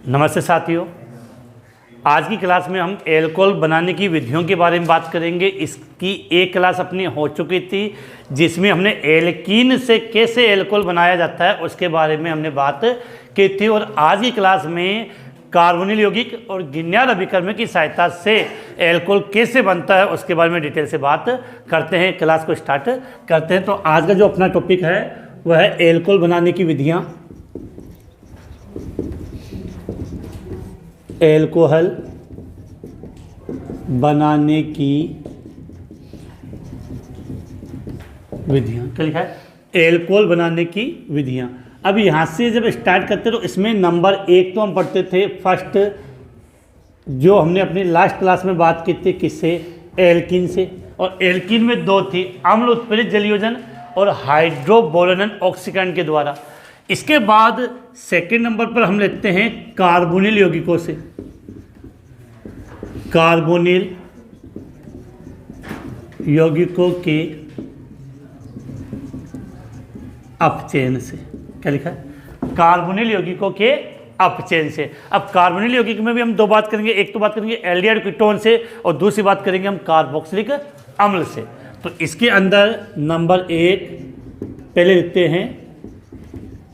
नमस्ते साथियों, आज की क्लास में हम एल्कोहल बनाने की विधियों के बारे में बात करेंगे। इसकी एक क्लास अपनी हो चुकी थी जिसमें हमने एल्कीन से कैसे एल्कोहल बनाया जाता है उसके बारे में हमने बात की थी। और आज की क्लास में कार्बोनिल यौगिक और गिन्यार अभिकर्म की सहायता से एल्कोहल कैसे बनता है उसके बारे में डिटेल से बात करते हैं। क्लास को स्टार्ट करते हैं। तो आज का जो अपना टॉपिक है वह है एल्कोहल बनाने की विधियाँ। एल्कोहल बनाने की विधियाँ, क्या लिखा है? एल्कोहल बनाने की विधियाँ। अब यहाँ से जब स्टार्ट करते तो इसमें नंबर 1 तो हम पढ़ते थे फर्स्ट, जो हमने अपनी लास्ट क्लास में बात की थी, किससे? एल्कीन से। और एल्कीन में 2 थी, अम्ल उत्प्रेरित जलयोजन और हाइड्रोबोरोनन ऑक्सीकरण के द्वारा। इसके बाद सेकंड नंबर पर हम लेते हैं कार्बोनिल यौगिकों से, कार्बोनिल यौगिकों के अपचयन से। क्या लिखा है? कार्बोनिल यौगिकों के अपचयन से। अब कार्बोनिल यौगिक में भी हम 2 बात करेंगे, एक तो बात करेंगे एल्डिहाइड कीटोन से और दूसरी बात करेंगे हम कार्बोक्सिलिक अम्ल से। तो इसके अंदर नंबर 1 पहले लिखते हैं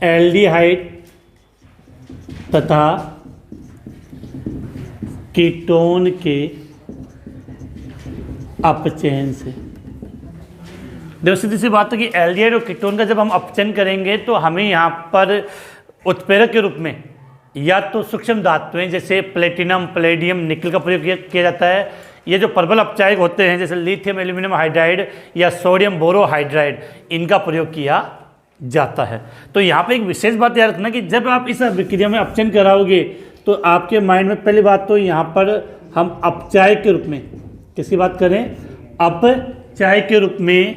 एल्डिहाइड तथा कीटोन के अपचयन से। देखो सीधी सी बात है कि एल्डिहाइड और कीटोन का जब हम अपचयन करेंगे तो हमें यहाँ पर उत्प्रेरक के रूप में या तो सूक्ष्म धातुएं जैसे प्लेटिनम, पैलेडियम, निकल का प्रयोग किया जाता है। ये जो प्रबल अपचायक होते हैं जैसे लिथियम एल्यूमिनियम हाइड्राइड या सोडियम बोरोहाइड्राइड, इनका प्रयोग किया जाता है। तो यहाँ पे एक विशेष बात याद रखना कि जब आप इस अभिक्रिया में अपचयन कराओगे तो आपके माइंड में पहली बात तो यहाँ पर हम अपचायक के रूप में किसकी बात करें? अपचायक के रूप में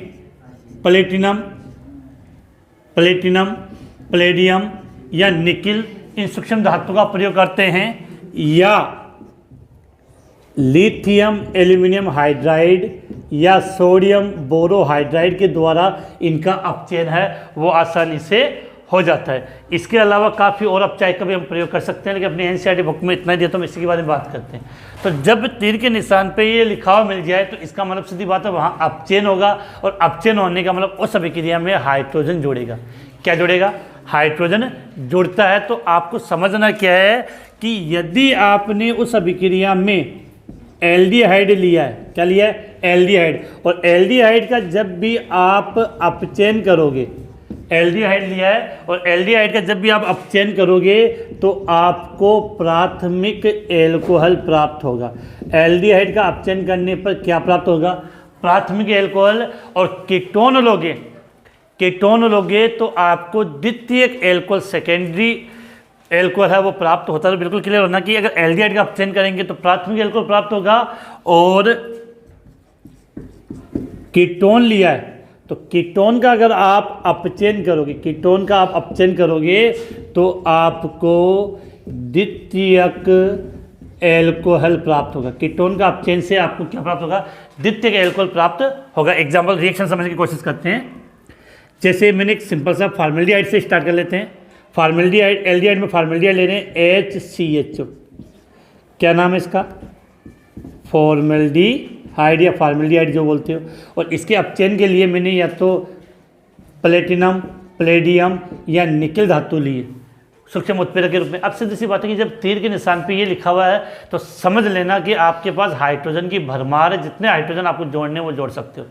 प्लेटिनम, पैलेडियम या निकिल, इन सूक्ष्म धातु का प्रयोग करते हैं, या लिथियम एल्यूमिनियम हाइड्राइड या सोडियम बोरोहाइड्राइड के द्वारा इनका अपचयन है वो आसानी से हो जाता है। इसके अलावा काफ़ी और अपचायक का भी हम प्रयोग कर सकते हैं, लेकिन अपनी एनसीईआरटी बुक में इतना ही दिया तो हम इसी के बारे में बात करते हैं। तो जब तीर के निशान पे ये लिखा हुआ मिल जाए तो इसका मतलब सीधी बात है वहाँ अपचयन होगा, और अपचयन होने का मतलब उस अभिक्रिया में हाइड्रोजन जुड़ेगा। क्या जुड़ेगा? हाइड्रोजन जुड़ता है। तो आपको समझना क्या है कि यदि आपने उस अभिक्रिया में एल्डिहाइड लिया है, क्या लिया है? एल्डिहाइड। और एल्डिहाइड का जब भी आप अपचयन करोगे, एल्डिहाइड लिया है और एल्डिहाइड का जब भी आप अपचयन करोगे तो आपको प्राथमिक एल्कोहल प्राप्त होगा। एल्डिहाइड का अपचयन करने पर क्या प्राप्त होगा? प्राथमिक एल्कोहल। और कीटोन लोगे तो आपको द्वितीयक एल्कोहल, सेकेंडरी एल्कोहल है वो प्राप्त होता है। तो बिल्कुल क्लियर होना कि अगर एल्डिहाइड का अपचयन करेंगे तो प्राथमिक एल्कोहल प्राप्त होगा। और कीटोन लिया है तो कीटोन का अगर आप अपचयन करोगे, तो आपको द्वितीयक एल्कोहल प्राप्त होगा। कीटोन का अपचयन से आपको क्या प्राप्त होगा? द्वितीयक एल्कोहल प्राप्त होगा। एग्जाम्पल रिएक्शन समझने की कोशिश करते हैं। जैसे मैंने एक सिंपल सा फॉर्मेल्डिहाइड से स्टार्ट कर लेते हैं। फॉर्मेल्डिहाइड, एल्डिहाइड में फॉर्मेल्डिहाइड ले रहे हैं HCHO। क्या नाम है इसका? फॉर्मेल्डिहाइड या फॉर्मेल्डिहाइड जो बोलते हो। और इसके अपचयन के लिए मैंने या तो प्लेटिनम, पैलेडियम या निकिल धातु लिए सूक्ष्म उत्प्रेरक के रूप में। अब सीधी सी बात है कि जब तीर के निशान पे ये लिखा हुआ है तो समझ लेना कि आपके पास हाइड्रोजन की भरमार है। जितने हाइड्रोजन आपको जोड़ने वो जोड़ सकते हो।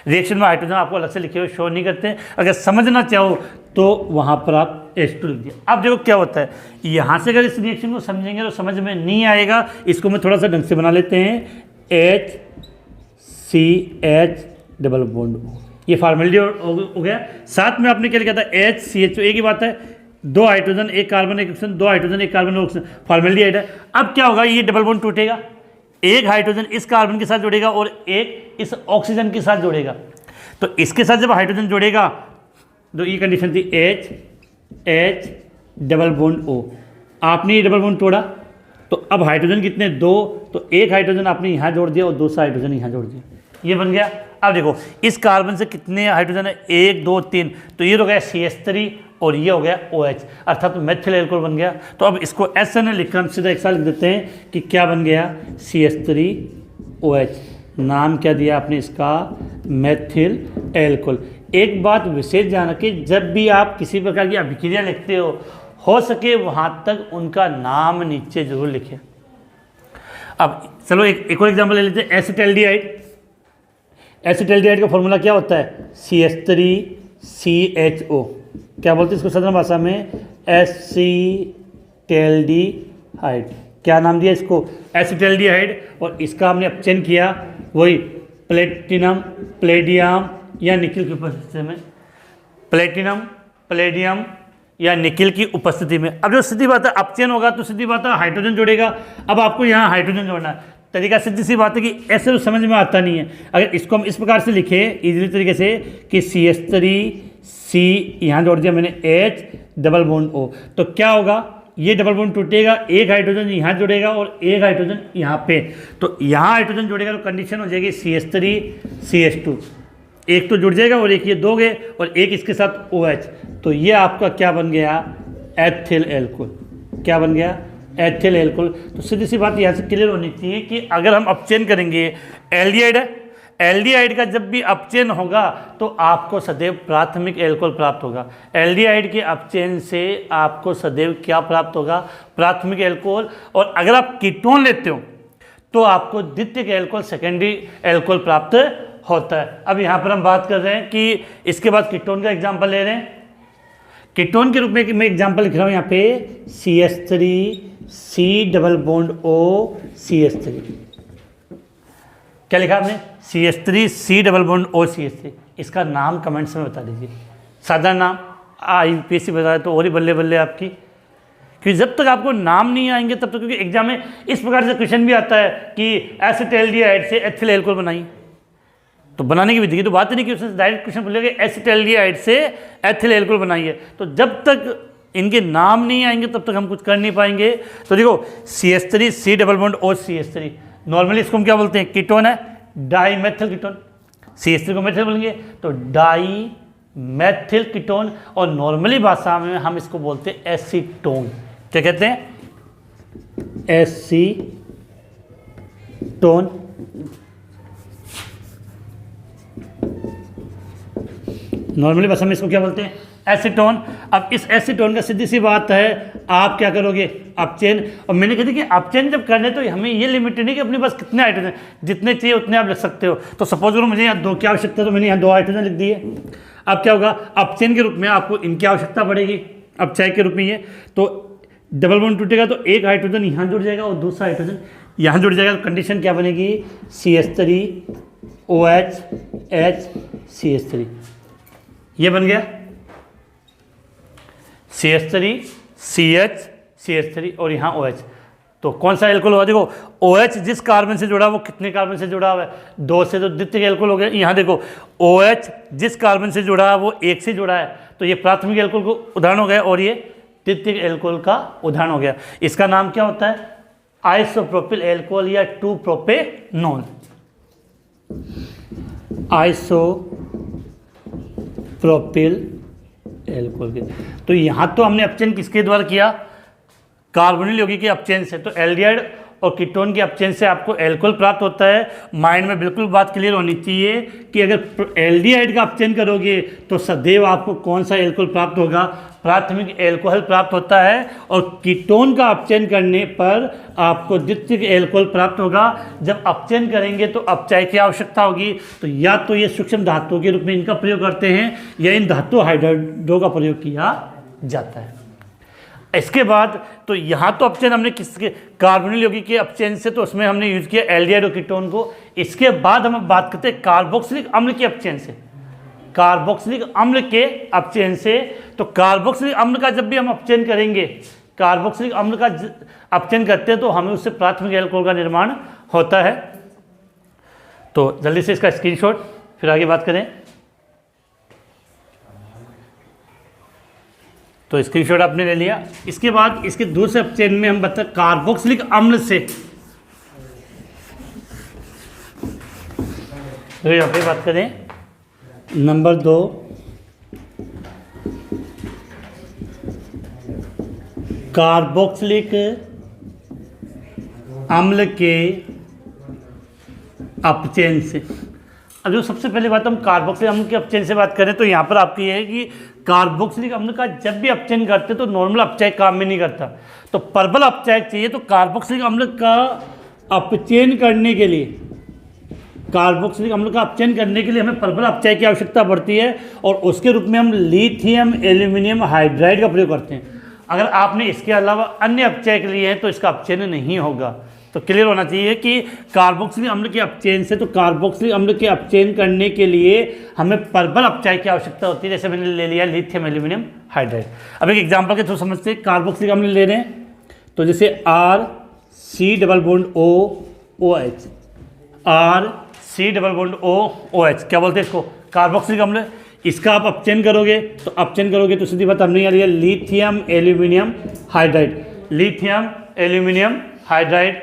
रिएक्शन में हाइड्रोजन आपको अलग से लिखे हुए शो नहीं करते। अगर समझना चाहो तो वहाँ पर आप H2 लिख दिया। अब देखो क्या होता है, यहाँ से अगर इस रिएक्शन को समझेंगे तो समझ में नहीं आएगा। इसको मैं थोड़ा सा ढंग से बना लेते हैं। HCH डबल बॉन्ड, ये फॉर्मेल्डिहाइड हो गया। साथ में आपने क्या लिखा था? HCHO। एक ही बात है, 2 hydrogen 1 carbon 1 oxygen, 2 hydrogen 1 carbon 1 oxygen, formaldehyde है। अब क्या होगा? ये डबल बॉन्ड टूटेगा, एक हाइड्रोजन इस कार्बन के साथ जुड़ेगा और एक इस ऑक्सीजन के साथ जुड़ेगा। तो इसके साथ जब हाइड्रोजन जुड़ेगा तो ये कंडीशन थी H डबल बॉन्ड O। आपने ये डबल बॉन्ड तोड़ा तो अब हाइड्रोजन कितने? 2। तो एक हाइड्रोजन आपने यहाँ जोड़ दिया और दूसरा हाइड्रोजन यहाँ जोड़ दिया, ये बन गया। अब देखो इस कार्बन से कितने हाइड्रोजन है? 1 2 3, तो ये हो गया CH3 और ये हो गया OH, अर्थात मेथिल एल्कोहल बन गया। तो अब इसको ऐसे ने लिखा, हम सीधा एक साथ लिख देते हैं कि क्या बन गया, CH3OH। नाम क्या दिया आपने इसका, मेथिल एल्कोहल। एक बात विशेष ध्यान रखिए, जब भी आप किसी प्रकार की अभिक्रिया लिखते हो सके वहाँ तक उनका नाम नीचे जरूर लिखें। अब चलो एक और एग्जाम्पल ले लेते हैं, एसिटल्डिहाइड। एसिटल्डिहाइड का फॉर्मूला क्या होता है, CH3CHO। क्या बोलते हैं इसको साधारण भाषा में, एसिटल्डिहाइड। क्या नाम दिया इसको, एसिटल्डिहाइड। और इसका हमने अपचयन किया वही प्लेटिनम, प्लेडियम या निकिल की उपस्थिति में, प्लेटिनम, प्लेडियम या निकिल की उपस्थिति में। अब जो सीधी बात है अपचयन होगा तो सीधी बात है हाइड्रोजन जोड़ेगा। अब आपको यहाँ हाइड्रोजन जोड़ना है, तरीका सीधी सी बात है कि ऐसे तो समझ में आता नहीं है। अगर इसको हम इस प्रकार से लिखें इजीली तरीके से कि CH3C यहाँ जोड़ दिया मैंने, H डबल बॉन्ड O, तो क्या होगा, ये डबल बॉन्ड टूटेगा, एक हाइड्रोजन यहाँ जुड़ेगा और एक हाइड्रोजन यहाँ पे, तो यहाँ हाइड्रोजन जुड़ेगा तो कंडीशन हो जाएगी CH3CH2, एक तो जुड़ जाएगा और एक ये दोगे और एक इसके साथ OH, तो ये आपका क्या बन गया, एथिल एल्कोहल। क्या बन गया, एथिल एल्कोहल। तो सीधी सी बात यहाँ से क्लियर होनी चाहिए कि अगर हम अपचयन करेंगे, एल्डिहाइड है, एल्डिहाइड का जब भी अपचयन होगा तो आपको सदैव प्राथमिक एल्कोहल प्राप्त होगा। एल्डिहाइड के अपचयन से आपको सदैव क्या प्राप्त होगा, प्राथमिक एल्कोहल। और अगर आप कीटोन लेते हो तो आपको द्वितीयक एल्कोहल, सेकेंडरी एल्कोहल प्राप्त होता है। अब यहाँ पर हम बात कर रहे हैं कि इसके बाद कीटोन का एग्जाम्पल ले रहे हैं। कीटोन के रूप में मैं एग्जाम्पल लिख रहा हूँ यहाँ पे, CH3C double bond O CH3। क्या लिखा आपने, CH3C double bond O CH3। इसका नाम कमेंट्स में बता दीजिए, साधारण नाम, IUPAC बताए तो और ही बल्ले बल्ले आपकी, क्योंकि जब तक आपको नाम नहीं आएंगे तब तक, क्योंकि एग्जाम में इस प्रकार से क्वेश्चन भी आता है कि एसिटल्डिहाइड से एथिल एल्कोहल बनाइए, तो बनाने की विधि की तो बात ही नहीं कि उसने डायरेक्ट क्वेश्चन बोलेगा एसिटल्डिहाइड से एथिल एल्कोहल बनाइए। तो जब तक इनके नाम नहीं आएंगे तब तक हम कुछ कर नहीं पाएंगे। तो देखो CH3C double bond O CH3, normally इसको हम क्या बोलते हैं, कीटोन है, डाईमेथिल कीटोन। CH3 को मेथिल बोलेंगे तो डाईमेथिल कीटोन, और नॉर्मली भाषा में हम इसको बोलते हैं एसीटोन। क्या कहते हैं, एसीटोन। नॉर्मली भाषा में इसको क्या बोलते हैं, एसीटोन। अब इस एसीटोन का सीधी सी बात है, आप क्या करोगे, अपचयन। और मैंने कहती कि अपचयन जब करने तो हमें ये लिमिट नहीं कि अपने पास कितने हाइड्रोजन, जितने चाहिए उतने आप लिख सकते हो। तो सपोज करो मुझे यहाँ 2 की आवश्यकता, तो मैंने यहाँ 2 हाइड्रोजन लिख दिए। अब क्या होगा, अपचयन के रूप में आपको इनकी आवश्यकता पड़ेगी, अपचय के रूप में ये, तो डबल बॉन्ड टूटेगा तो एक हाइड्रोजन यहाँ जुड़ जाएगा और दूसरा हाइड्रोजन यहाँ जुड़ जाएगा। तो कंडीशन क्या बनेगी, CH3OH H CH3, ये बन गया CH3CH CH3 और यहाँ OH। तो कौन सा एल्कोहल हुआ, देखो OH जिस कार्बन से जुड़ा वो कितने कार्बन से जुड़ा हुआ है, 2 से, तो द्वितीयक एल्कोहल हो गया। यहाँ देखो OH जिस कार्बन से जुड़ा है वो 1 से जुड़ा है, तो ये प्राथमिक एल्कोहल को उदाहरण हो गया और ये द्वितीयक एल्कोहल का उदाहरण हो गया। इसका नाम क्या होता है, आइसोप्रोपिल एल्कोहल या 2-प्रोपेनॉल। आइसोप्रोपिल एल्कोहल के, तो यहाँ तो हमने अपचयन किसके द्वारा किया, कार्बोनिल यौगिक के अपचयन से। तो एल्डिहाइड और कीटोन के अपचयन से आपको एल्कोहल प्राप्त होता है। माइंड में बिल्कुल बात क्लियर होनी चाहिए कि अगर एल्डिहाइड का अपचयन करोगे तो सदैव आपको कौन सा एल्कोहल प्राप्त होगा, प्राथमिक एल्कोहल प्राप्त होता है। और कीटोन का अपचयन करने पर आपको द्वितीयक एल्कोहल प्राप्त होगा। जब अपचयन करेंगे तो अपचय की आवश्यकता होगी, तो या तो ये सूक्ष्म धातुओं के रूप में इनका प्रयोग करते हैं या इन धातु हाइड्राइडों का प्रयोग किया जाता है। इसके बाद तो यहाँ तो अपचयन हमने किसके, कार्बोनिल यौगिक के अपचयन से, तो उसमें हमने यूज किया एल्डिहाइड और कीटोन को। इसके बाद हम बात करते हैं कार्बोक्सिलिक अम्ल के अपचयन से, कार्बोक्सिलिक अम्ल के अपचयन से। तो कार्बोक्सिलिक अम्ल का जब भी हम अपचयन करेंगे, कार्बोक्सिलिक अम्ल का अपचयन करते हैं तो हमें उससे प्राथमिक एल्कोहल का निर्माण होता है। तो जल्दी से इसका स्क्रीनशॉट, फिर आगे बात करें। तो स्क्रीनशॉट आपने ले लिया। इसके बाद इसके दूसरे अपचयन में हम बताते कार्बोक्सिलिक अम्ल से, तो यहाँ पे बात करें नंबर 2, कार्बोक्सिलिक अम्ल के अपचयन से। अब जो सबसे पहली बात हम कार्बोक्सिलिक अम्ल के अपचयन से बात करें तो यहाँ पर आपकी है कि कार्बोक्सिलिक अम्ल का जब भी अपचयन करते तो नॉर्मल अपचयक काम में नहीं करता, तो प्रबल अपचयक चाहिए। तो कार्बोक्सिलिक अम्ल का अपचयन करने के लिए, कार्बोक्सिलिक अम्ल का अपचयन करने के लिए हमें प्रबल अपचयक की आवश्यकता पड़ती है और उसके रूप में हम लिथियम एल्यूमिनियम हाइड्राइड का प्रयोग करते हैं। अगर आपने इसके अलावा अन्य अपचयक लिए हैं तो इसका अपचयन नहीं होगा। तो क्लियर होना चाहिए कि कार्बोक्सिलिक अम्ल के अपचयन से, तो कार्बोक्सिलिक अम्ल के अपचयन करने के लिए हमें प्रबल अपचयक की आवश्यकता होती है। जैसे मैंने ले लिया लिथियम एल्यूमिनियम हाइड्राइड। अब एक एग्जांपल के थ्रू समझते हैं। कार्बोक्सिलिक अम्ल ले रहे हैं तो जैसे RC⋯OOH, RC⋯OOH क्या बोलते हैं इसको, कार्बोक्सिलिक अम्ल। इसका आप अपचयन करोगे तो सीधी बात हमने यहाँ लिया lithium aluminium hydride, lithium aluminium hydride,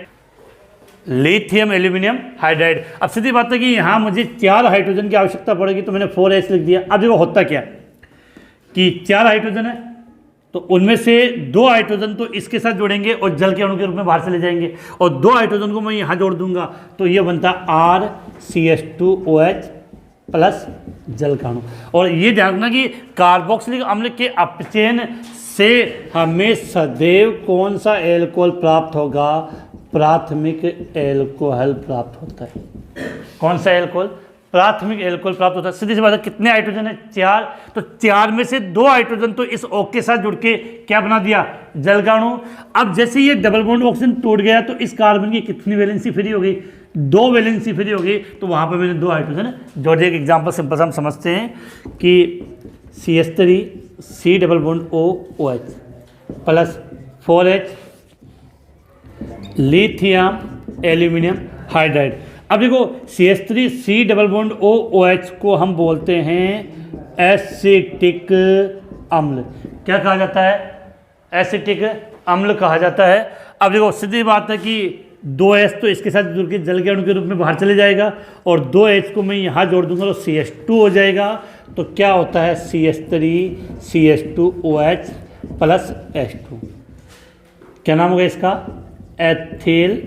lithium aluminium hydride. अब सीधी बात है कि यहाँ मुझे 4 हाइड्रोजन की आवश्यकता पड़ेगी तो मैंने 4H लिख दिया। अब देखो होता क्या कि 4 हाइड्रोजन है तो उनमें से 2 हाइड्रोजन तो इसके साथ जोड़ेंगे और जल के अणु के रूप में बाहर चले जाएंगे और 2 हाइड्रोजन को मैं यहाँ जोड़ दूंगा तो ये बनता RCH2OH प्लस जल का अणु। और ये ध्यान रखना कि कार्बोक्सिलिक अम्ल के अपचयन से हमें सदैव कौन सा एल्कोहल प्राप्त होगा, प्राथमिक एल्कोहल प्राप्त होता है। कौन सा एल्कोहल, प्राथमिक एल्कोहल प्राप्त होता है। सीधी सी बात है, कितने हाइड्रोजन है, 4, तो 4 में से 2 हाइड्रोजन तो इस O के साथ जुड़ के क्या बना दिया, जल का अणु। अब जैसे ये डबल बॉन्ड ऑक्सीजन टूट गया तो इस कार्बन की कितनी वैलेंसी फ्री हो गई, 2 वैलेंसी फ्री हो गई, तो वहां पर मैंने 2 हाइड्रोजन जोड़ दिया। एक एग्जाम्पल सिंपल हम समझते हैं कि CH3C⋯OOH plus 4H lithium aluminium hydride. अब देखो CH3C⋯OOH को हम बोलते हैं एसिटिक अम्ल। क्या कहा जाता है, एसिटिक अम्ल कहा जाता है। अब देखो सीधी बात है कि 2H तो इसके साथ जुड़ के जल के अणु के रूप में बाहर चले जाएगा और 2H को मैं यहाँ जोड़ दूंगा तो CH2 हो जाएगा। तो क्या होता है CH3CH2OH प्लस H2, क्या नाम होगा इसका, एथिल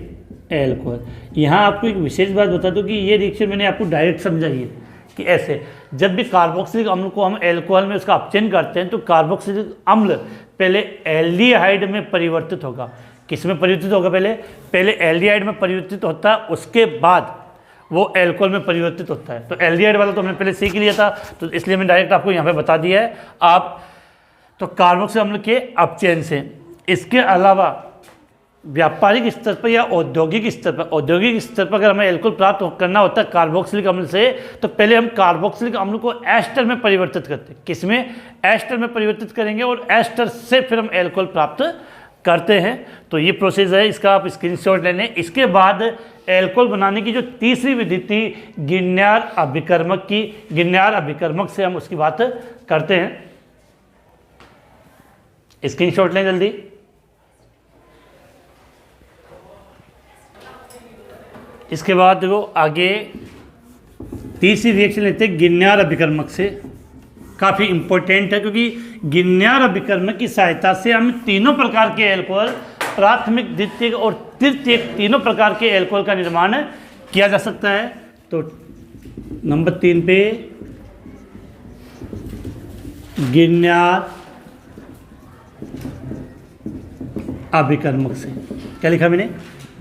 एल्कोहल। यहाँ आपको एक विशेष बात बता दूँ कि ये रिएक्शन मैंने आपको डायरेक्ट समझाई है कि ऐसे जब भी कार्बोक्सिलिक अम्ल को हम एल्कोहल में उसका अपचयन करते हैं तो कार्बोक्सिलिक अम्ल पहले एल्डिहाइड में परिवर्तित होगा। किस में परिवर्तित होगा, पहले एल्डिहाइड में परिवर्तित होता है, उसके बाद वो एल्कोहल में परिवर्तित होता है। तो एल्डिहाइड वाला तो हमने पहले सीख लिया था, तो इसलिए मैं डायरेक्ट आपको यहाँ पे बता दिया है। आप तो कार्बोक्सिलिक अम्ल के अपचयन से, इसके अलावा व्यापारिक स्तर पर या औद्योगिक स्तर पर अगर हमें एल्कोहल प्राप्त करना होता है कार्बोक्सिलिक अम्ल से, तो पहले हम कार्बोक्सिलिक अम्ल को एस्टर में परिवर्तित करते हैं। किसमें, एस्टर में परिवर्तित करेंगे और एस्टर से फिर हम एल्कोहल प्राप्त करते हैं। तो ये प्रोसेस है, इसका आप स्क्रीनशॉट ले लें। इसके बाद एल्कोहल बनाने की जो तीसरी विधि थी गिन्यार अभिकर्मक की, गिन्यार अभिकर्मक से हम उसकी बात करते हैं। स्क्रीनशॉट लें जल्दी। इसके बाद देखो आगे तीसरी रिएक्शन लेते हैं गिन्यार अभिकर्मक से। काफ़ी इंपॉर्टेंट है क्योंकि गिन्यार अभिकर्मक की सहायता से हम तीनों प्रकार के एल्कोहल, प्राथमिक, द्वितीयक और तृतीयक, तीनों प्रकार के एल्कोहल का निर्माण किया जा सकता है। तो नंबर 3 पे गिन्यार अभिकर्मक से, क्या लिखा मैंने,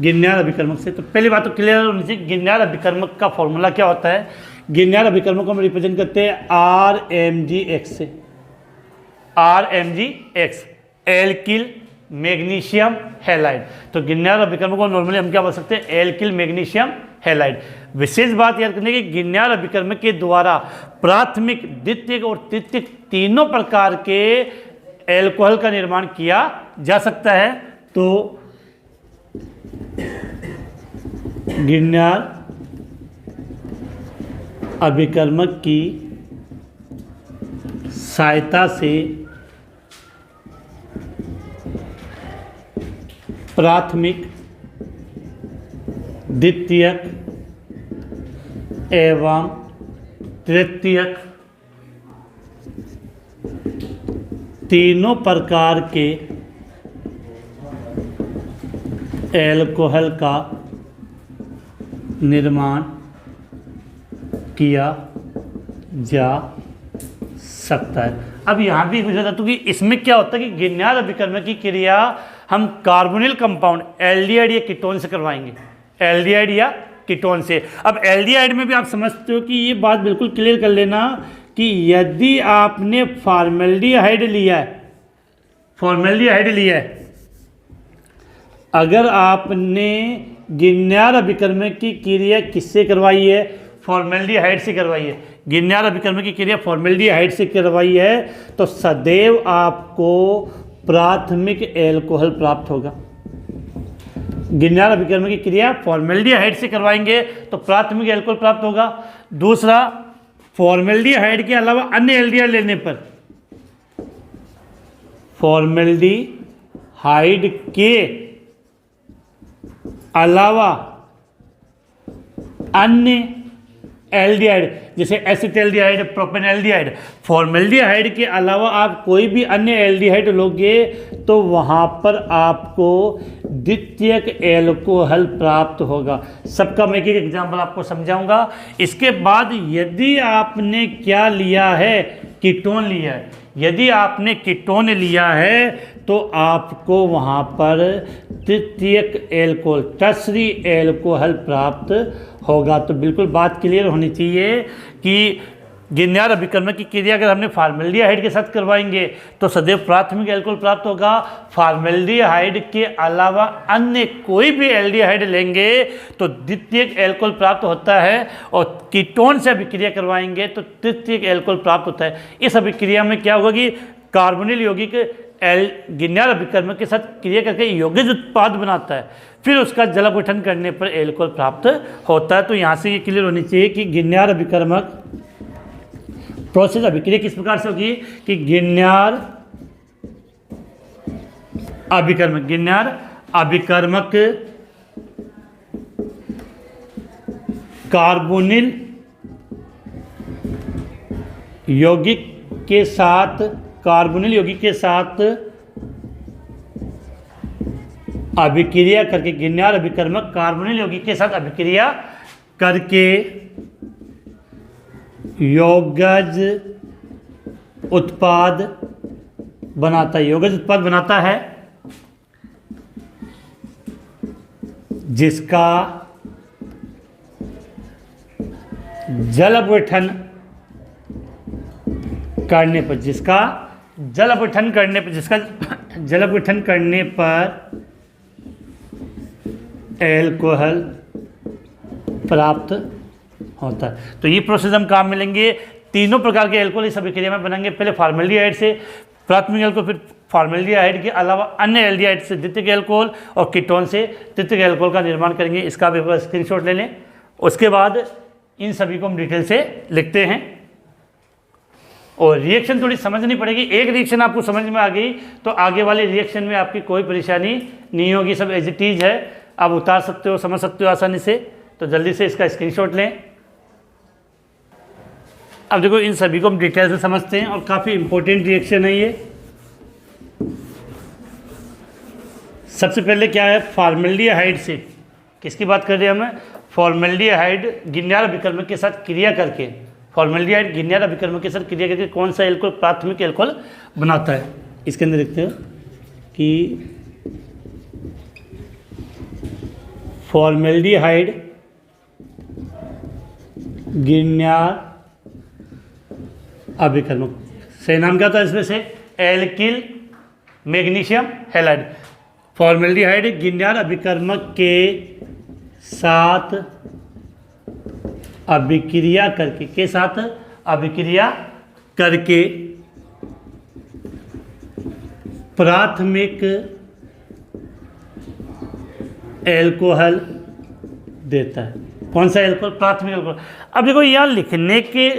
गिन्यार अभिकर्मक से। तो पहली बात तो क्लियर होनी चाहिए, गिन्यार अभिकर्मक का फॉर्मूला क्या होता है। गिन्यार अभिकर्मक को हम रिप्रेजेंट करते हैं RMgX से, RMgX, एल्किल मैग्नीशियम हैलाइड। तो गिन्यार अभिकर्मक को नॉर्मली हम क्या बोल सकते हैं, एल्किल मैग्नीशियम हैलाइड। विशेष बात याद करने की, गिन्यार अभिकर्मक के द्वारा प्राथमिक, द्वितीयक और तृतीयक तीनों प्रकार के एल्कोहल का निर्माण किया जा सकता है। तो गिन्यार अभिकर्मक की सहायता से प्राथमिक, द्वितीयक एवं तृतीयक तीनों प्रकार के एल्कोहल का निर्माण किया जा सकता है। अब यहाँ भी पूछा जाता है कि इसमें क्या होता है कि गिरनार अभिकर्मक की क्रिया हम कार्बोनिल कंपाउंड एल्डिहाइड या कीटोन से करवाएंगे, एल्डिहाइड या कीटोन से। अब एल्डिहाइड में भी आप समझते हो कि ये बात बिल्कुल क्लियर कर लेना कि यदि आपने फॉर्मेल्डिहाइड लिया है, फॉर्मेल्डिहाइड लिया है, अगर आपने गिरनार अभिकर्मक की क्रिया किससे करवाई है, फॉर्मेल्डिहाइड से करवाई है, गिरनार अभिकर्मक की क्रिया फॉर्मेल्डिहाइड से करवाई है, तो सदैव आपको प्राथमिक एल्कोहल प्राप्त होगा। गिरनार अभिकर्मक की क्रिया फॉर्मेल्डिहाइड से करवाएंगे तो प्राथमिक एल्कोहल प्राप्त होगा। दूसरा, फॉर्मेल्डिहाइड के अलावा अन्य एल्डिहाइड लेने पर, फॉर्मेल्डिहाइड के अलावा अन्य एल्डिहाइड जैसे एसिटल्डिहाइड, प्रोपेनल्डिहाइड, फॉर्मेल्डिहाइड के अलावा आप कोई भी अन्य एल्डिहाइड लोगे तो वहाँ पर आपको द्वितीयक एल्कोहल प्राप्त होगा। सबका मैं एक एक एग्जाम्पल आपको समझाऊंगा। इसके बाद यदि आपने क्या लिया है, कीटोन लिया है, यदि आपने कीटोन लिया है तो आपको वहाँ पर तृतीयक एल्कोहल, टर्शरी एल्कोहल प्राप्त होगा। तो बिल्कुल बात क्लियर होनी चाहिए कि गिरनार अभिकर्मक की क्रिया अगर हमने फॉर्मेल्डिहाइड के साथ करवाएंगे तो सदैव प्राथमिक एल्कोहल प्राप्त होगा। फॉर्मेल्डिहाइड के अलावा अन्य कोई भी एल्डिहाइड लेंगे तो द्वितीयक एल्कोहल प्राप्त होता है, और कीटोन से अभिक्रिया करवाएंगे तो तृतीयक एल्कोहल प्राप्त होता है। इस अभिक्रिया में क्या होगा कि कार्बोनिल यौगिक गिरनार अभिकर्मक के साथ क्रिया करके यौगिक उत्पाद बनाता है, फिर उसका जल अपघटन करने पर एल्कोहल प्राप्त होता है। तो यहाँ से ये क्लियर होनी चाहिए कि गिरनार अभिकर्मक प्रोसेस अभिक्रिया किस प्रकार से होगी कि गिरनार अभिकर्मक कार्बोनिल यौगिक के साथ अभिक्रिया करके, गिरनार अभिकर्मक कार्बोनिल यौगिक के साथ अभिक्रिया करके यौगज उत्पाद बनाता है, जिसका जल अपघटन करने पर एल्कोहल प्राप्त होता है। तो ये प्रोसेस हम काम मिलेंगे। तीनों प्रकार के एल्कोहल इस अभिक्रिया में बनेंगे। पहले फॉर्मेल्डिहाइड से प्राथमिक एल्कोहल, फिर फॉर्मेल्डिहाइड के अलावा अन्य एल्डिहाइड से द्वितीयक एल्कोहल, और कीटोन से तृतीयक एल्कोहल का निर्माण करेंगे। इसका भी स्क्रीनशॉट ले लें। उसके बाद इन सभी को हम डिटेल से लिखते हैं और रिएक्शन थोड़ी समझनी पड़ेगी। एक रिएक्शन आपको समझ में आ गई तो आगे वाले रिएक्शन में आपकी कोई परेशानी नहीं होगी, सब एज इट इज है, आप उतार सकते हो, समझ सकते हो आसानी से। तो जल्दी से इसका स्क्रीनशॉट लें। अब देखो इन सभी को हम डिटेल से समझते हैं और काफ़ी इंपॉर्टेंट रिएक्शन है ये। सबसे पहले क्या है, फॉर्मेल्डिहाइड से किसकी बात कर रहे हैं हम, फॉर्मेल्डिहाइड गिरनार अभिकर्मक के साथ क्रिया करके, फॉर्मेल्डिहाइड गिरनार अभिकर्मक के साथ क्रिया करके कौन सा एल्कोहल प्राथमिक एल्कोहल बनाता है। इसके अंदर देखते हो कि फॉर्मेल्डिहाइड गिरनार अभिकर्मक, सही नाम क्या था इसमें से, alkyl magnesium halide. Formaldehyde Grignard अभिकर्मक के साथ अभिक्रिया करके प्राथमिक एल्कोहल देता है। कौन सा एल्कोहल, प्राथमिक एल्कोहल। अब देखो यहाँ लिखने के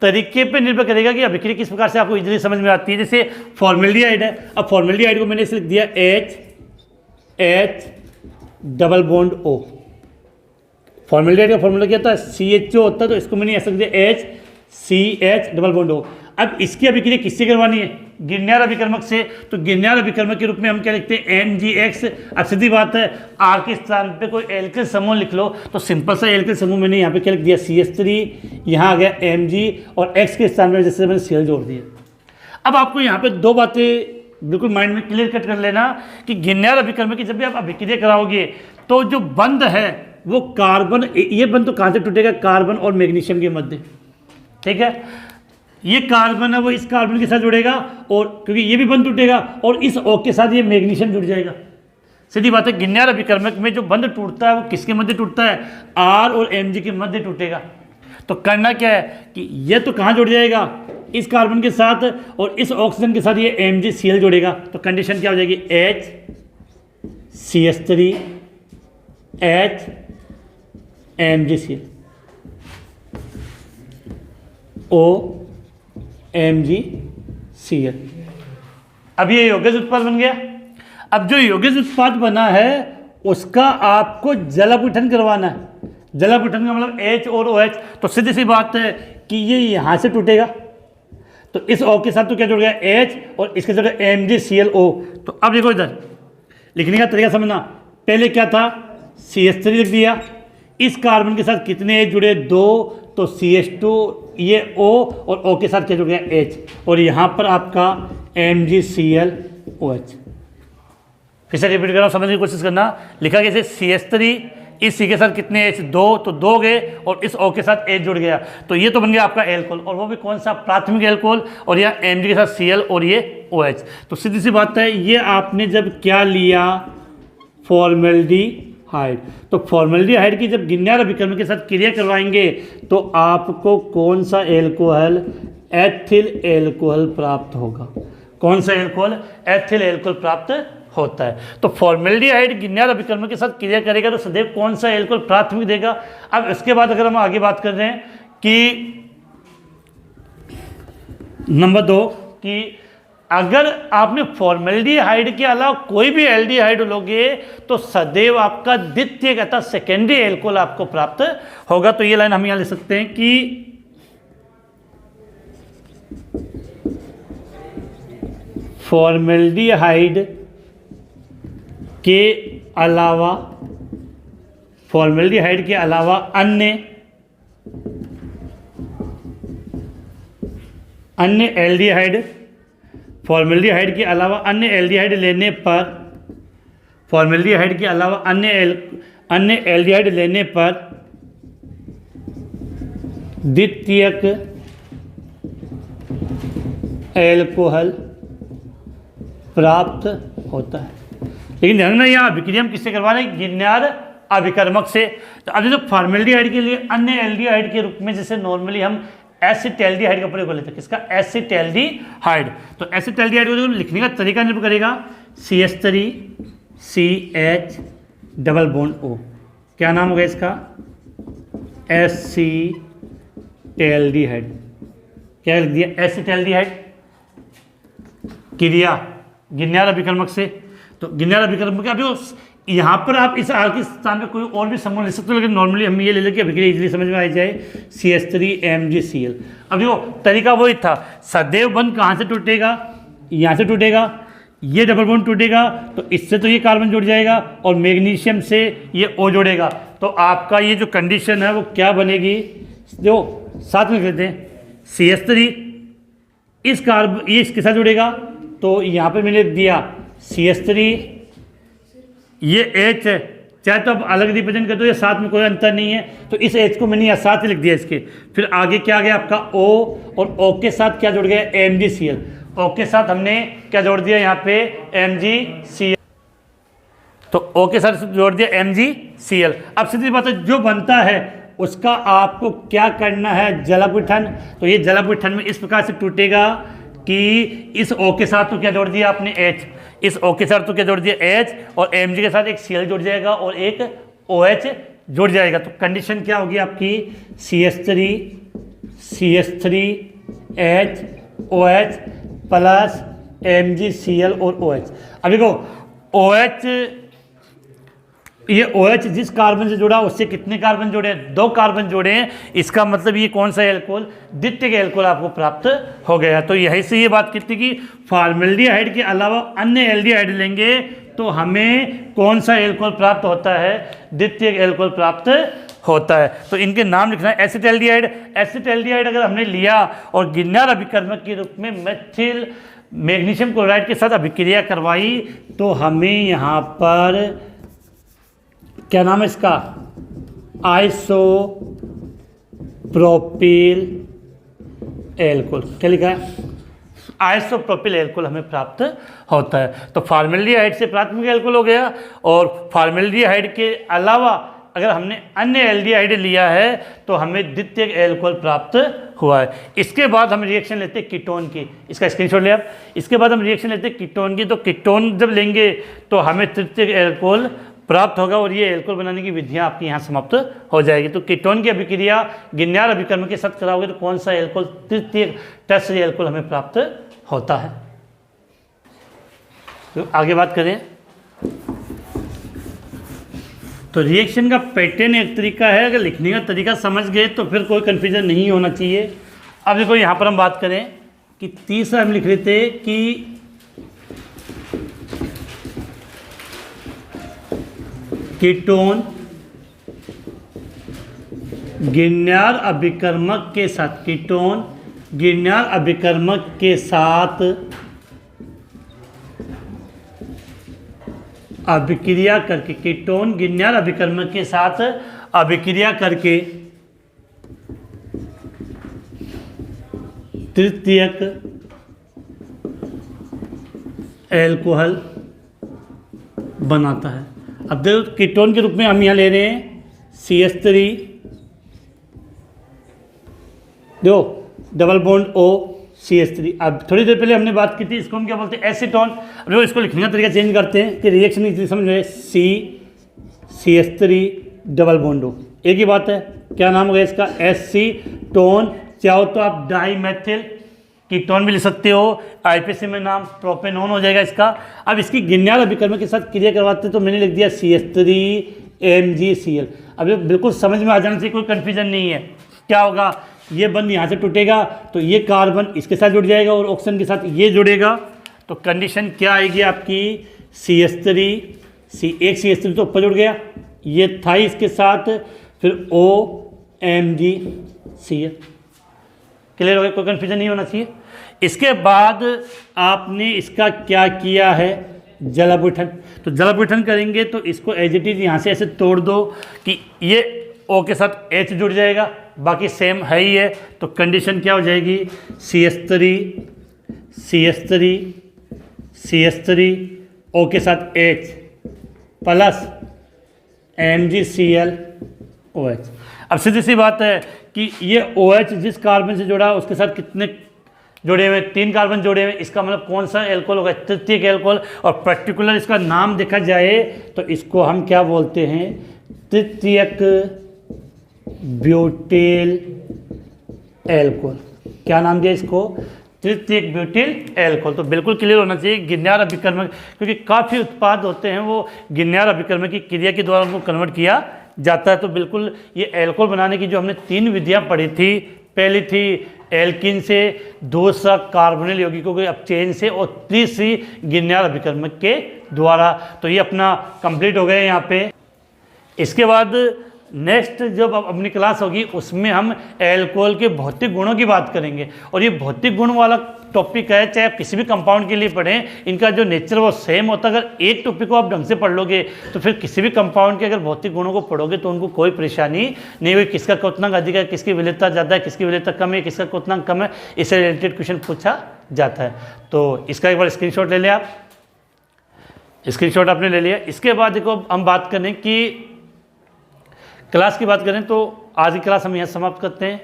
तरीके पे निर्भर करेगा कि अभिक्रिया किस प्रकार से आपको इजीली समझ में आती है। जैसे फॉर्मेल्डिहाइड है, अब फॉर्मेल्डिहाइड को मैंने इसे लिख दिया H double bond O। Formaldehyde का फॉर्मूला क्या था, CHO होता है, तो इसको मैंने ऐसा लिख दिया HCH डबल बॉन्ड O। अब इसकी अभिक्रिया किससे करवानी है, गिरनियर अभिकर्मक से, तो गिरनियर अभिकर्मक के रूप में हम क्या लिखते हैं, MgX। अब सीधी बात है, R के स्थान पे कोई एल्किल समूह लिख लो, तो सिंपल सा एल्किल समूह मैंने यहाँ पे क्या लिख दिया, CH3, यहाँ आ गया Mg, और X के स्थान पे जैसे मैंने Cl जोड़ दिया। अब आपको यहाँ पे दो बातें बिल्कुल माइंड में क्लियर कट कर लेना कि गिरनियर अभिकर्मक की जब भी आप अभिक्रिया कराओगे तो जो बंध है वो कार्बन, ये बंध तो कहाँ से टूटेगा, कार्बन और मैग्नीशियम के मध्य, ठीक है। ये कार्बन है वो इस कार्बन के साथ जुड़ेगा, और क्योंकि ये भी बंध टूटेगा, और इस O के साथ ये मैग्नीशियम जुड़ जाएगा। सीधी बात है, गिरनियर अभिकर्मक में जो बंध टूटता है वो किसके मध्य टूटता है, R और Mg के मध्य टूटेगा। तो करना क्या है कि ये तो कहाँ जुड़ जाएगा, इस कार्बन के साथ, और इस ऑक्सीजन के साथ ये MgCl जोड़ेगा। तो कंडीशन क्या हो जाएगी, HCH3 H MgCl O MgCl। अब ये यौगिक उत्पाद बन गया। अब जो यौगिक उत्पाद बना है उसका आपको जलापीठन करवाना है। जलापीठन का मतलब H और OH। तो सीधी सी बात है कि ये यहाँ से टूटेगा, तो इस O के साथ तो क्या जुड़ गया, H, और इसके साथ MgClO। तो अब देखो इधर लिखने का तरीका समझना, पहले क्या था, CH3 लिख दिया, इस कार्बन के साथ कितने H जुड़े, 2, तो CH2, ये O, और O के साथ क्या जुड़ गया, H, और यहाँ पर आपका MgClOH। फिर से रिपीट कर रहा हूँ, समझने की कोशिश करना। लिखा कैसे, CH3, इस C के साथ कितने H, 2, तो 2 गए, और इस O के साथ H जुड़ गया, तो ये तो बन गया आपका एल्कोहल, और वो भी कौन सा, प्राथमिक एल्कोहल, और यहाँ Mg के साथ Cl और ये OH। तो सीधी सी बात है, ये आपने जब क्या लिया, फॉर्मेल्डिहाइड। तो फॉर्मेल्डिहाइड की जब गिरनियर अभिकर्मक के साथ क्रिया करवाएंगे तो आपको कौन सा एल्कोहल, एथिल एल्कोहल प्राप्त होगा। कौन सा एल्कोहल, एथिल एल्कोहल प्राप्त होता है। तो फॉर्मेल्डिहाइड गिरनियर अभिकर्मक के साथ क्रिया करेगा तो सदैव कौन सा एल्कोहल प्राथमिक देगा। अब इसके बाद अगर हम आगे बात कर रहे हैं कि नंबर 2 कि अगर आपने फॉर्मेल्डिहाइड के अलावा कोई भी एल्डिहाइड लोगे तो सदैव आपका द्वितीयक अर्थात सेकेंडरी एल्कोहल आपको प्राप्त होगा। तो ये लाइन हम यहां लिख सकते हैं कि फॉर्मेल्डिहाइड के अलावा अन्य एल्डिहाइड, फॉर्मेल्डिहाइड के अलावा अन्य एल्डिहाइड लेने पर, फॉर्मेल्डिहाइड के अलावा अन्य एल्डिहाइड लेने पर द्वितीयक एल्कोहल प्राप्त होता है। लेकिन ध्यान रखना, यहाँ अभिक्रिया हम किससे करवा रहे हैं, गिरनियर अभिकर्मक से। तो अब जो फॉर्मेल्डिहाइड के लिए अन्य एल्डिहाइड के रूप में जैसे नॉर्मली हम एसिटैल्डिहाइड का प्रयोग कर लेते हैं, किसका, एसिटैल्डिहाइड। तो एसिटैल्डिहाइड को लिखने का तरीका निर्भर करेगा, CH3CH डबल बॉन्ड O, क्या नाम होगा इसका, एसिटैल्डिहाइड। क्या लिख दिया, एसिटैल्डिहाइड। क्रिया गिरनियर अभिकर्मक से, तो गिरनियर अभिकर्मक अभी यहाँ पर आप इस R के स्थान पे कोई और भी समूह ले सकते हो, लेकिन नॉर्मली हम ये ले लेके अभिक्रिया इजीली समझ में आ जाए, CH3MgCl। अब देखो तरीका वही था, सदैव बंध कहाँ से टूटेगा, यहाँ से टूटेगा, ये डबल बॉन्ड टूटेगा तो इससे तो ये कार्बन जुड़ जाएगा और मैग्नीशियम से ये O जोड़ेगा। तो आपका ये जो कंडीशन है वो क्या बनेगी, जो साथ में कहते हैं CH3, इस कार्बन ये इसके साथ जुड़ेगा, तो यहाँ पे मैंने दिया CH3, ये H है, चाहे तो आप अलग रिप्रेजेंट कर दो या साथ में कोई अंतर नहीं है, तो इस H को मैंने यहाँ साथ ही लिख दिया इसके। फिर आगे क्या आ गया आपका O, और O के साथ क्या जुड़ गया, MgCl। O के साथ हमने क्या जोड़ दिया यहाँ पे, MgCl। तो O के साथ जोड़ दिया MgCl। अब सीधी बात है, जो बनता है उसका आपको क्या करना है, जलापीठन। तो ये जलापीठन में इस प्रकार से टूटेगा कि इस O के साथ तो क्या जोड़ दिया आपने, H, इस O के साथ तो क्या जोड़ दिया, H, और Mg के साथ एक Cl जुड़ जाएगा और एक OH जुड़ जाएगा। तो कंडीशन क्या होगी आपकी, CH3H OH प्लस MgCl और OH। अब देखो OH ये OH जिस कार्बन से जुड़ा उससे कितने कार्बन जुड़े हैं, 2 कार्बन जुड़े हैं। इसका मतलब ये कौन सा एल्कोहल, द्वितीयक एल्कोहल आपको प्राप्त हो गया। तो यही से ये बात की थी कि फॉर्मेल्डिहाइड के अलावा अन्य एल्डिहाइड लेंगे तो हमें कौन सा एल्कोहल प्राप्त होता है, द्वितीयक एल्कोहल प्राप्त होता है। तो इनके नाम लिखना है। एसिटाल्डिहाइड, एसिटाल्डिहाइड अगर हमने लिया और गिरनार अभिकर्मक के रूप में मेथिल मैग्नीशियम क्लोराइड के साथ अभिक्रिया करवाई तो हमें यहाँ पर क्या नाम है इसका, आइसोप्रोपिल एल्कोहल, क्या लिखा है, आइसोप्रोपिल एल्कोहल हमें प्राप्त होता है। तो फॉर्मेल्डिहाइड से प्राथमिक एल्कोहल हो गया और फॉर्मेल्डिहाइड के अलावा अगर हमने अन्य एल्डिहाइड लिया है तो हमें द्वितीयक एल्कोहल प्राप्त हुआ है। इसके बाद हम रिएक्शन लेते हैं कीटोन की, इसका स्क्रीनशॉट ले आप। इसके बाद हम रिएक्शन लेते हैं कीटोन की, तो कीटोन जब लेंगे तो हमें तृतीयक एल्कोहल प्राप्त होगा और ये एल्कोहल बनाने की विधियां आपकी यहाँ समाप्त हो जाएगी। तो कीटोन की अभिक्रिया गिरनार अभिकर्मक के साथ कराओगे तो कौन सा एल्कोहल, तृतीयक टर्शियरी एल्कोहल हमें प्राप्त होता है। तो आगे बात करें तो रिएक्शन का पैटर्न एक तरीका है, अगर लिखने का तरीका समझ गए तो फिर कोई कन्फ्यूजन नहीं होना चाहिए। अब देखो यहाँ पर हम बात करें कि तीसरा हम लिख रहे थे कि कीटोन गिरनार अभिकर्मक के साथ, कीटोन गिरनार अभिकर्मक के साथ अभिक्रिया करके, कीटोन गिरनार अभिकर्मक के साथ अभिक्रिया करके तृतीयक एल्कोहल बनाता है। अब देखो कीटोन के रूप में हम यहाँ ले रहे हैं CH3, दो डबल बॉन्ड O CH3। अब थोड़ी देर पहले हमने बात की थी, इसको हम क्या बोलते हैं, एसीटोन। अब देखो इसको लिखने का तरीका चेंज करते हैं कि रिएक्शन इतनी समझ में, CH3 डबल बॉन्ड O, एक ही बात है। क्या नाम होगा इसका, एसीटोन। चाहो तो आप डाईमेथिल कीटोन भी लिख सकते हो, IPC में नाम प्रोपेनोन हो जाएगा इसका। अब इसकी गिरनार अभिकर्मक के साथ क्रिया करवाते तो मैंने लिख दिया CH3MgCl। अब ये बिल्कुल समझ में आ जाने से कोई कन्फ्यूजन नहीं है। क्या होगा, ये बंद यहाँ से टूटेगा तो ये कार्बन इसके साथ जुड़ जाएगा और ऑक्सीजन के साथ ये जुड़ेगा। तो कंडीशन क्या आएगी आपकी, CH3, एक CH3 तो ऊपर जुड़ गया, ये था इसके साथ, फिर OMgCl। क्लियर हो गया, कोई कन्फ्यूजन नहीं होना चाहिए। इसके बाद आपने इसका क्या किया है, जलापीठन। तो जलापीठन करेंगे तो इसको एज इट इज यहाँ से ऐसे तोड़ दो कि ये O के साथ H जुड़ जाएगा, बाकी सेम है ही है। तो कंडीशन क्या हो जाएगी, CH3 O के साथ H प्लस MgClOH। अब सीधी सी बात है कि ये OH जिस कार्बन से जुड़ा उसके साथ कितने जुड़े हुए, 3 कार्बन जुड़े हुए। इसका मतलब कौन सा एल्कोहल होगा, तृतीयक एल्कोहल। और पर्टिकुलर इसका नाम देखा जाए तो इसको हम क्या बोलते हैं, तृतीयक ब्यूटिल एल्कोहल। क्या नाम दिया इसको, तृतीयक ब्यूटिल एल्कोहल। तो बिल्कुल क्लियर होना चाहिए गिरनार अभिकर्मक, क्योंकि काफ़ी उत्पाद होते हैं वो गिरनार अभिकर्मक की क्रिया के द्वारा उनको कन्वर्ट किया जाता है। तो बिल्कुल ये एल्कोहल बनाने की जो हमने 3 विधियां पढ़ी थी, पहली थी एल्किन से, दूसरा कार्बोनिल यौगिकों के अपचयन से, और तीसरी गिरनार अभिकर्मक के द्वारा। तो ये अपना कंप्लीट हो गया यहाँ पे। इसके बाद नेक्स्ट जब अपनी क्लास होगी उसमें हम एल्कोहल के भौतिक गुणों की बात करेंगे। और ये भौतिक गुण वाला टॉपिक है, चाहे आप किसी भी कंपाउंड के लिए पढ़ें, इनका जो नेचर वो सेम होता है। अगर एक टॉपिक को आप ढंग से पढ़ लोगे तो फिर किसी भी कंपाउंड के अगर भौतिक गुणों को पढ़ोगे तो उनको कोई परेशानी नहीं हुई। किसका क्वोथनांक अधिक है, किसकी विलेयता ज़्यादा है, किसकी विलेयता कम है, किसका क्वोथनांक कम है, इससे रिलेटेड क्वेश्चन पूछा जाता है। तो इसका एक बार स्क्रीनशॉट ले लें आप। स्क्रीनशॉट आपने ले लिया। इसके बाद देखो हम बात करें कि क्लास की बात करें तो आज की क्लास हम यहाँ समाप्त करते हैं।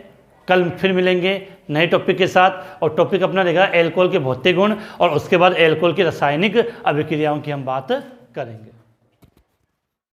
कल फिर मिलेंगे नए टॉपिक के साथ, और टॉपिक अपना रहेगा एल्कोहल के भौतिक गुण, और उसके बाद एल्कोहल की रासायनिक अभिक्रियाओं की हम बात करेंगे।